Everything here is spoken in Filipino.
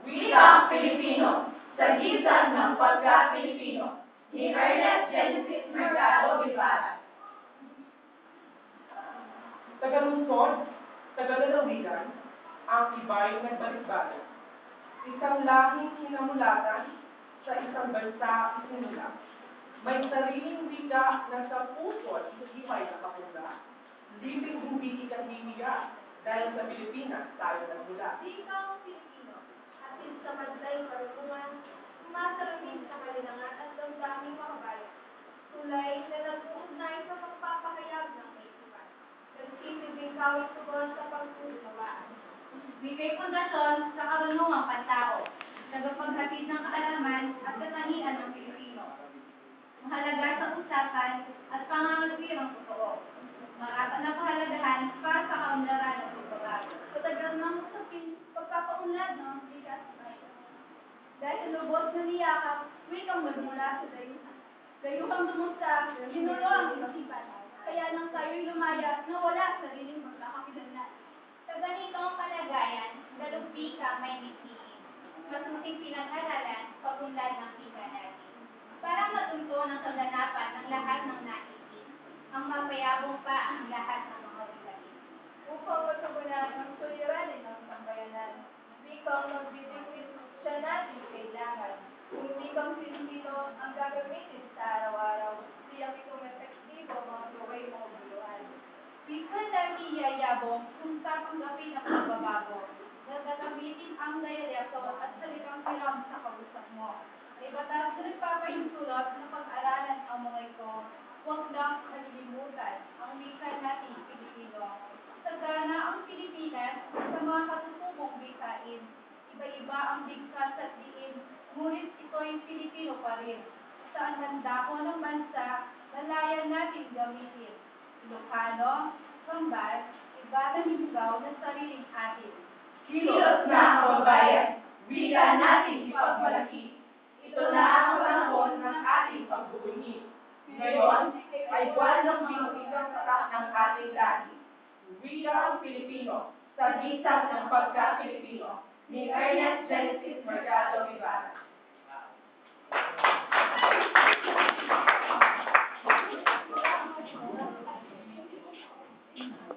Wikang Pilipino, sagisag ng pagka-Pilipino, ni Ernest Genesis Mercado Guevara. Tagalungsod, tagalalawigan, ang iba'y nagbalikbayan. Isang lahing hinamulatan sa isang bansa isinula. May sariling wika na sa puso at hindi may nakapula. Liping hindi ikahihiya dahil sa Pilipinas tayo nagmula. Wikang Pilipino, atin sa madlay karunungan, sumasalamin sa kalinangan at damdaming makabayan. Tulay na nag-uugnay sa pagpapahayag ng kaisipan. Nagsisilbing kawit tugon sa pagtutulawaan. Bigay pundasyon sa karunungang pantao, nagpaghatid ng kaalaman at katangian ng Pilipino. Mahalaga sa usapan at pangangatirang totoo. Marapat na kahalagahan para sa kaunlaran ng pagbabago. Katagal ng usapin, pagpapaunlad ng bigas bayan. Dahil lubos na niyakap, wikang magmula sa dayuhan. Dayuhang dumusta, ginulo ang isipan. Kaya nang tayo'y lumaya, nawala sariling magkakakilanlan. Sa ganitong kalagayan, dalugbi ka may nitiin. Masusing pinag-aralan, pagunlad ng tika natin. Para matunto ng kaganapan ng lahat ng naitin. Ang mapayabong pa ang lahat ng mga wilain. Upang matugunan ang suliranin ng sambayanan, wikang magbibigit siya natin kailangan. Kung wikang Pilipino ang gagamitin sa araw-araw, siyang itong epektibo mga gaway mo buluhan. Wika na niyayabong kung tatanggapin ang pagbabago. Gagamitin ang dialekto at salitang silang sa kausap mo. Ay batas na nagpapahintulot na pag-aralan ang mga ito. Huwag lang kalilimutan ang wika natin Pilipino. Sagana ang Pilipinas sa mga katutubong wikain. Iba-iba ang bigkas at diin, ngunit ito'y Pilipino pa rin. Saan handa ko ng bansa, lalayan natin gamitin. Ilocano, Kambal, iba na higaw na sariling atin. Kilos na ang kababayan, wika natin ipagmalaki. Ito na ang panahon ng ating pagbubunyi. Ngayon ay buwan ng binutikang tatak ng ating lahi. Wika ang Pilipino, sa gisag ng pagka-Pilipino, ni Ernest Genesis Mercado